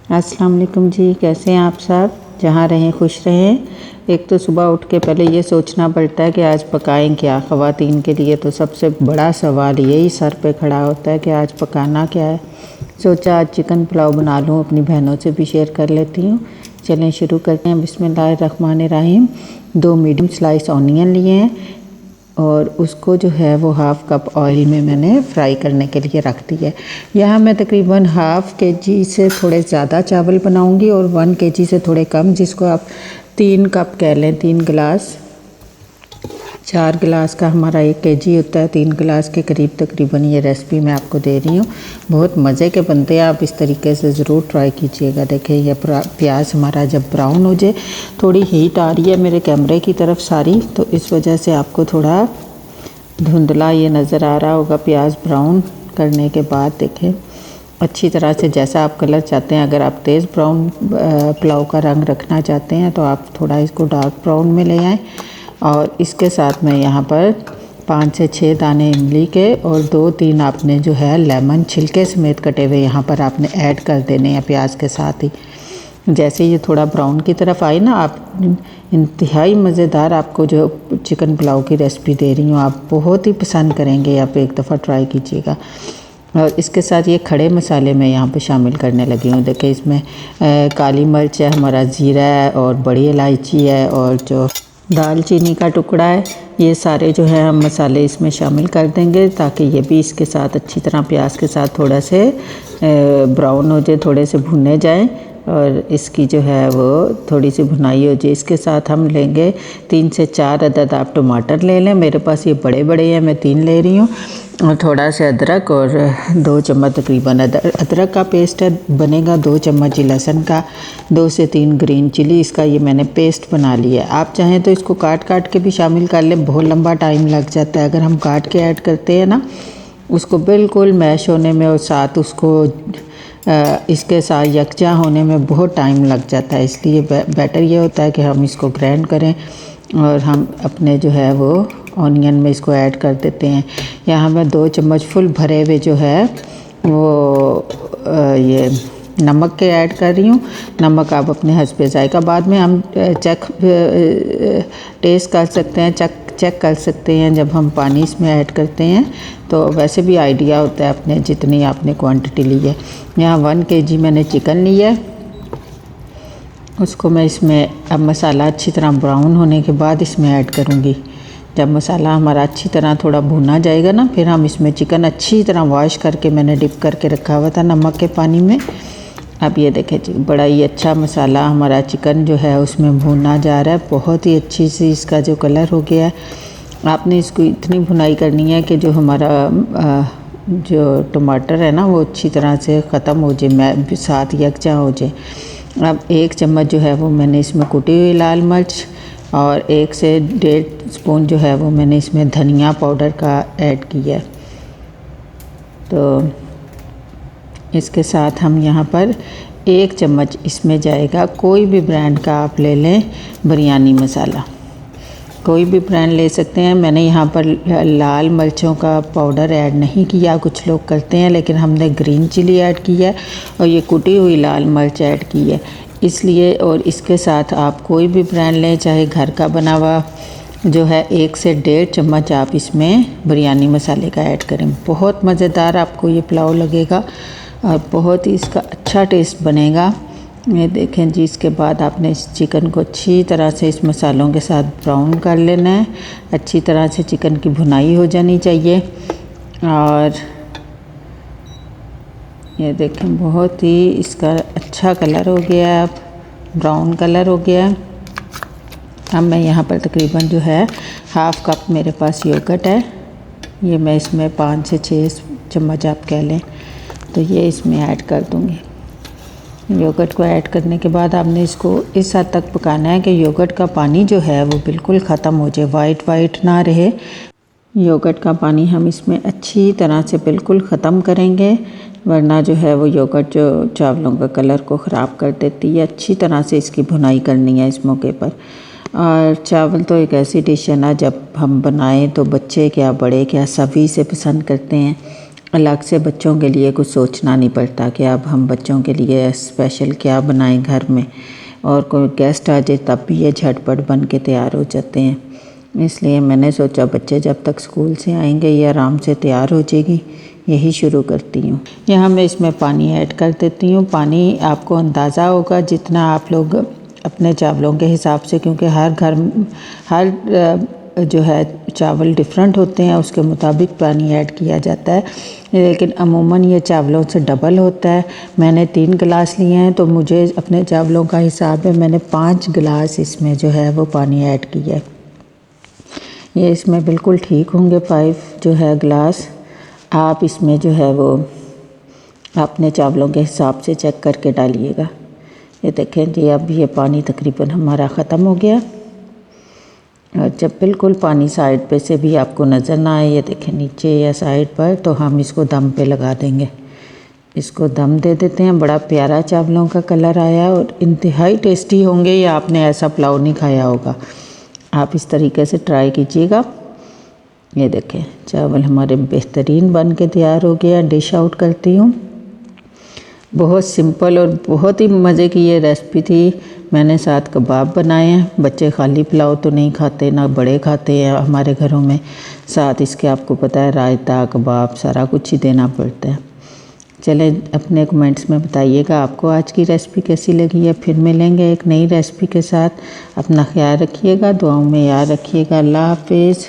अस्सलाम वालेकुम जी, कैसे हैं आप सब? जहाँ रहें खुश रहें। एक तो सुबह उठ के पहले ये सोचना पड़ता है कि आज पकाएं क्या। ख़वातीन के लिए तो सबसे बड़ा सवाल यही सर पे खड़ा होता है कि आज पकाना क्या है। सोचा आज चिकन पुलाव बना लूँ, अपनी बहनों से भी शेयर कर लेती हूँ। चलें शुरू करते हैं। बिस्मिल्लाहिर्रहमानिर्रहीम। 2 मीडियम स्लाइस ऑनियन लिए हैं और उसको जो है वो हाफ़ कप ऑयल में मैंने फ्राई करने के लिए रख दिया है। यहाँ मैं तकरीबन हाफ़ केजी से थोड़े ज़्यादा चावल बनाऊँगी और 1 केजी से थोड़े कम, जिसको आप 3 कप कह लें, 3 गिलास। 4 गिलास का हमारा 1 केजी होता है, 3 गिलास के करीब तकरीबन ये रेसिपी मैं आपको दे रही हूँ। बहुत मज़े के बनते हैं, आप इस तरीके से ज़रूर ट्राई कीजिएगा। देखिए ये प्याज हमारा जब ब्राउन हो जाए, थोड़ी हीट आ रही है मेरे कैमरे की तरफ सारी, तो इस वजह से आपको थोड़ा धुंधला ये नज़र आ रहा होगा। प्याज ब्राउन करने के बाद देखें अच्छी तरह से जैसा आप कलर चाहते हैं। अगर आप तेज़ ब्राउन पुलाव का रंग रखना चाहते हैं तो आप थोड़ा इसको डार्क ब्राउन में ले आएँ। और इसके साथ मैं यहाँ पर 5 से 6 दाने इमली के और 2-3 आपने जो है लेमन छिलके समेत कटे हुए यहाँ पर आपने ऐड कर देने हैं प्याज के साथ ही। जैसे ये थोड़ा ब्राउन की तरफ आई ना, आप इंतहाई मज़ेदार आपको जो चिकन पुलाव की रेसिपी दे रही हूँ, आप बहुत ही पसंद करेंगे। आप एक दफ़ा ट्राई कीजिएगा। और इसके साथ ये खड़े मसाले मैं यहाँ पे शामिल करने लगी हूँ। देखिए इसमें काली मिर्च है, हमारा ज़ीरा है और बड़ी इलायची है और जो दालचीनी का टुकड़ा है। ये सारे जो है हम मसाले इसमें शामिल कर देंगे ताकि ये भी इसके साथ अच्छी तरह प्याज के साथ थोड़ा से ब्राउन हो जाए, थोड़े से भुने जाएं और इसकी जो है वो थोड़ी सी भुनाई हो जाए। इसके साथ हम लेंगे 3 से 4 अदद आप टमाटर ले लें। मेरे पास ये बड़े बड़े हैं, मैं 3 ले रही हूँ। और थोड़ा सा अदरक और 2 चम्मच तकरीबन अदरक का पेस्ट है बनेगा। 2 चम्मच लहसुन का, 2 से 3 ग्रीन चिली, इसका ये मैंने पेस्ट बना लिया है। आप चाहें तो इसको काट काट के भी शामिल कर लें, बहुत लंबा टाइम लग जाता है। अगर हम काट के ऐड करते हैं ना, उसको बिल्कुल मैश होने में और साथ उसको इसके साथ यकजा होने में बहुत टाइम लग जाता है। इसलिए बेटर ये होता है कि हम इसको ग्राइंड करें और हम अपने जो है वो ऑनियन में इसको ऐड कर देते हैं। यहाँ मैं 2 चम्मच फुल भरे हुए जो है वो ये नमक के ऐड कर रही हूँ। नमक आप अपने हस्बे ज़ायका बाद में हम टेस्ट कर सकते हैं, चेक कर सकते हैं जब हम पानी इसमें ऐड करते हैं। तो वैसे भी आइडिया होता है अपने जितनी आपने क्वांटिटी ली है। यहाँ 1 केजी मैंने चिकन लिया है, उसको मैं इसमें अब मसाला अच्छी तरह ब्राउन होने के बाद इसमें ऐड करूँगी। जब मसाला हमारा अच्छी तरह थोड़ा भुना जाएगा ना, फिर हम इसमें चिकन अच्छी तरह वॉश करके मैंने डिप करके रखा हुआ था नमक के पानी में। अब ये देखें जी, बड़ा ही अच्छा मसाला हमारा चिकन जो है उसमें भुना जा रहा है। बहुत ही अच्छी सी इसका जो कलर हो गया है। आपने इसको इतनी भुनाई करनी है कि जो हमारा जो टमाटर है ना वो अच्छी तरह से ख़त्म हो जाए, साथ यकजा हो जाए। अब 1 चम्मच जो है वो मैंने इसमें कुटी हुई लाल मिर्च और 1 से 1.5 स्पून जो है वो मैंने इसमें धनिया पाउडर का ऐड किया है। तो इसके साथ हम यहाँ पर 1 चम्मच इसमें जाएगा, कोई भी ब्रांड का आप ले लें बिरयानी मसाला, कोई भी ब्रांड ले सकते हैं। मैंने यहाँ पर लाल मिर्चों का पाउडर ऐड नहीं किया, कुछ लोग करते हैं, लेकिन हमने ग्रीन चिली ऐड किया है और ये कुटी हुई लाल मिर्च ऐड की है इसलिए। और इसके साथ आप कोई भी ब्रांड लें, चाहे घर का बना हुआ जो है, 1 से 1.5 चम्मच आप इसमें बिरयानी मसाले का ऐड करें। बहुत मज़ेदार आपको ये पुलाव लगेगा और बहुत ही इसका अच्छा टेस्ट बनेगा। ये देखें जी, इसके बाद आपने इस चिकन को अच्छी तरह से इस मसालों के साथ ब्राउन कर लेना है। अच्छी तरह से चिकन की भुनाई हो जानी चाहिए। और ये देखें बहुत ही इसका अच्छा कलर हो गया है, अब ब्राउन कलर हो गया है। अब मैं यहाँ पर तकरीबन जो है हाफ़ कप मेरे पास योगर्ट है, ये मैं इसमें 5 से 6 चम्मच आप कह लें, तो ये इसमें ऐड कर दूँगी। योगर्ट को ऐड करने के बाद आपने इसको इस हद तक पकाना है कि योगर्ट का पानी जो है वो बिल्कुल ख़त्म हो जाए, वाइट ना रहे। योगर्ट का पानी हम इसमें अच्छी तरह से बिल्कुल ख़त्म करेंगे, वरना जो है वो योगर्ट जो चावलों का कलर को ख़राब कर देती है। अच्छी तरह से इसकी भुनाई करनी है इस मौके पर। और चावल तो एक ऐसी डिश है ना, जब हम बनाएं तो बच्चे क्या बड़े क्या सभी से पसंद करते हैं। अलग से बच्चों के लिए कुछ सोचना नहीं पड़ता कि अब हम बच्चों के लिए स्पेशल क्या बनाएं घर में, और कोई गेस्ट आ जाए तब भी ये झटपट बन के तैयार हो जाते हैं। इसलिए मैंने सोचा बच्चे जब तक स्कूल से आएंगे ये आराम से तैयार हो जाएगी, यही शुरू करती हूँ। यहाँ मैं इसमें पानी ऐड कर देती हूँ। पानी आपको अंदाज़ा होगा जितना आप लोग अपने चावलों के हिसाब से, क्योंकि हर जो है चावल डिफरेंट होते हैं, उसके मुताबिक पानी ऐड किया जाता है, लेकिन अमूमन ये चावलों से डबल होता है। मैंने 3 गिलास लिए हैं तो मुझे अपने चावलों का हिसाब है, मैंने 5 गिलास इसमें जो है वो पानी ऐड किया है। ये इसमें बिल्कुल ठीक होंगे 5 जो है गिलास। आप इसमें जो है वो अपने चावलों के हिसाब से चेक करके डालिएगा। ये देखें जी, अब ये पानी तकरीबन हमारा ख़त्म हो गया। और जब बिल्कुल पानी साइड पे से भी आपको नज़र ना आए, ये देखें नीचे या साइड पर, तो हम इसको दम पे लगा देंगे। इसको दम दे देते हैं। बड़ा प्यारा चावलों का कलर आया और इंतहाई टेस्टी होंगे। ये आपने ऐसा पुलाव नहीं खाया होगा, आप इस तरीके से ट्राई कीजिएगा। ये देखें चावल हमारे बेहतरीन बन के तैयार हो गया। डिश आउट करती हूँ। बहुत सिंपल और बहुत ही मज़े की ये रेसिपी थी। मैंने साथ कबाब बनाए हैं। बच्चे खाली पुलाव तो नहीं खाते, ना बड़े खाते हैं हमारे घरों में। साथ इसके आपको पता है रायता, कबाब, सारा कुछ ही देना पड़ता है। चलें अपने कमेंट्स में बताइएगा आपको आज की रेसिपी कैसी लगी है। फिर मिलेंगे एक नई रेसिपी के साथ। अपना ख्याल रखिएगा, दुआओं में याद रखिएगा। अल्लाह हाफिज़।